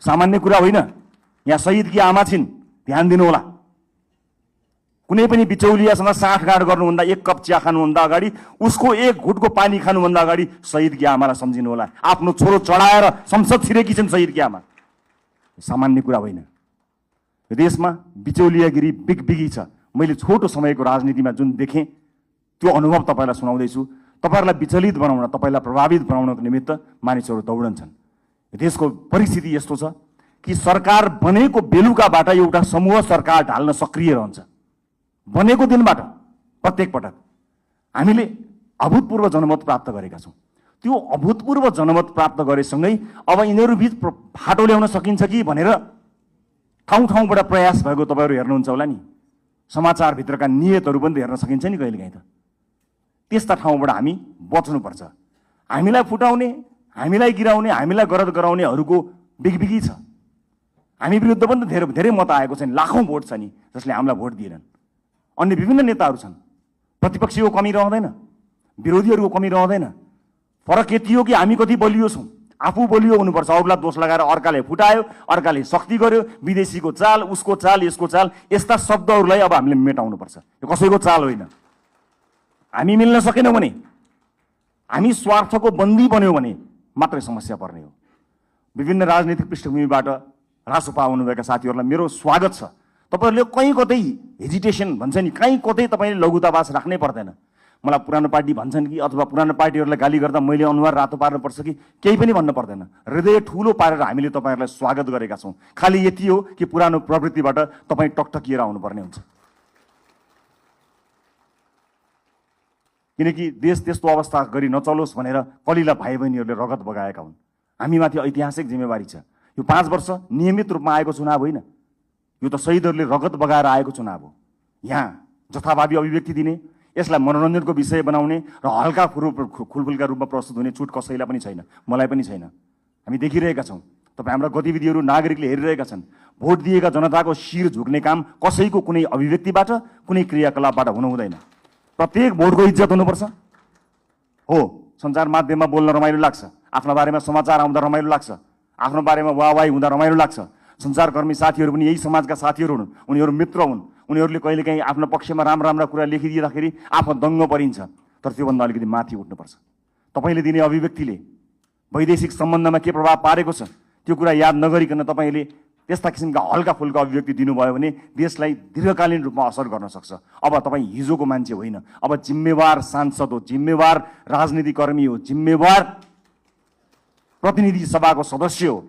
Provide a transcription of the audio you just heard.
सामान्य कुरा होइन। यहाँ शहीदकी आमा छिन्, ध्यान दिनुहोला। कुनै पनि बिचौलियासँग साँठगाँठ गर्नुभन्दा, एक कप चिया खानुभन्दा अगाडि, उसको एक घुटको पानी खानुभन्दा अगाडि शहीदकी आमालाई सम्झिनु होला। आफ्नो छोरो चढाएर संसद छिरेकी छन् शहीदकी आमा। सामान्य कुरा होइन। यो देशमा बिचौलियागिरी बिगबिगी छ। मैले छोटो समयको राजनीतिमा जुन देखेँ त्यो अनुभव तपाईँलाई सुनाउँदैछु। तपाईँहरूलाई विचलित बनाउन, तपाईँलाई प्रभावित बनाउनको निमित्त मानिसहरू दौडन्छन्। देशको परिस्थिति यस्तो छ कि सरकार बनेको बेलुकाबाट एउटा समूह सरकार ढाल्न सक्रिय रहन्छ। बनेको दिनबाट प्रत्येक पटक हामीले अभूतपूर्व जनमत प्राप्त गरेका छौँ। त्यो अभूतपूर्व जनमत प्राप्त गरेसँगै अब यिनीहरू बीच फाटो ल्याउन सकिन्छ कि भनेर ठाउँ ठाउँबाट प्रयास भएको तपाईँहरू हेर्नुहुन्छ होला नि। समाचारभित्रका नियतहरू पनि त हेर्न सकिन्छ नि कहिलेकाहीँ त। त्यस्ता ठाउँबाट हामी बच्नुपर्छ। हामीलाई फुटाउने, हामीलाई गिराउने, हामीलाई गरद गराउनेहरूको बिगबिगी छ। हामी विरुद्ध पनि त धेरै मत आएको छ नि, लाखौँ भोट छ नि जसले हामीलाई भोट दिएनन्। अन्य विभिन्न नेताहरू छन्। प्रतिपक्षीको कमी रहँदैन, विरोधीहरूको कमी रहँदैन। फरक यति हो कि हामी कति बलियो छौँ। आफू बलियो हुनुपर्छ, अरूलाई दोष लगाएर अर्काले फुटायो, अर्काले शक्ति गर्यो, विदेशीको चाल, उसको चाल, यसको चाल, यस्ता शब्दहरूलाई अब हामीले मेटाउनुपर्छ। यो कसैको चाल होइन। हामी मिल्न सकेनौँ भने, हामी स्वार्थको बन्दी बन्यौँ भने मात्रै समस्या पर्ने हो। विभिन्न राजनीतिक पृष्ठभूमिबाट रासोपा आउनुभएका साथीहरूलाई मेरो स्वागत छ। तपाईँहरूले कहीँ कतै हेजिटेसन भन्छ नि, कहीँ कतै तपाईँले लघुतावास राख्नै पर्दैन। मलाई पुरानो पार्टी भन्छन् कि अथवा पुरानो पार्टीहरूलाई गाली गर्दा मैले अनुहार रातो पार्नुपर्छ कि केही पनि भन्न पर्दैन। हृदय ठुलो पारेर हामीले तपाईँहरूलाई स्वागत गरेका छौँ। खालि यति हो कि पुरानो प्रवृत्तिबाट तपाईँ टकटकिएर आउनुपर्ने हुन्छ। किनकि देश त्यस्तो अवस्था गरी नचलोस् भनेर कलिला भाइ बहिनीहरूले रगत बगाएका हुन्। हामीमाथि ऐतिहासिक जिम्मेवारी छ। यो 5 वर्ष नियमित रूपमा आएको चुनाव होइन, यो त शहीदहरूले रगत बगाएर आएको चुनाव हो। यहाँ जथाभावी अभिव्यक्ति दिने, यसलाई मनोरञ्जनको विषय बनाउने र हल्का खुलफुलका रूपमा प्रस्तुत हुने छुट कसैलाई पनि छैन, मलाई पनि छैन। हामी देखिरहेका छौँ, तपाईँ हाम्रा गतिविधिहरू नागरिकले हेरिरहेका छन्। भोट दिएका जनताको शिर झुक्ने काम कसैको कुनै अभिव्यक्तिबाट, कुनै क्रियाकलापबाट हुनु हुँदैन। प्रत्येक भोटको इज्जत हुनुपर्छ। हो, सञ्चार माध्यममा बोल्न रमाइलो लाग्छ, आफ्नो बारेमा समाचार आउँदा रमाइलो लाग्छ, आफ्नो बारेमा वाहवाही हुँदा रमाइलो लाग्छ। सञ्चारकर्मी साथीहरू पनि यही समाजका साथीहरू हुन्, उनीहरू मित्र हुन्। उनीहरूले कहिलेकाहीँ आफ्नो पक्षमा राम्रा कुरा लेखिदिँदाखेरि आफ्नो दङ्ग परिन्छ। तर त्योभन्दा अलिकति माथि उठ्नुपर्छ। तपाईँले दिने अभिव्यक्तिले वैदेशिक सम्बन्धमा के प्रभाव पारेको छ त्यो कुरा याद नगरिकन तपाईँले त्यस्ता किसिमका हल्का फुल्का अभिव्यक्ति दिनुभयो भने देशलाई दीर्घकालीन रूपमा असर गर्न सक्छ। अब तपाईँ हिजोको मान्छे होइन, अब जिम्मेवार सांसद हो, जिम्मेवार राजनीतिकर्मी हो, जिम्मेवार प्रतिनिधि सभाको सदस्य हो।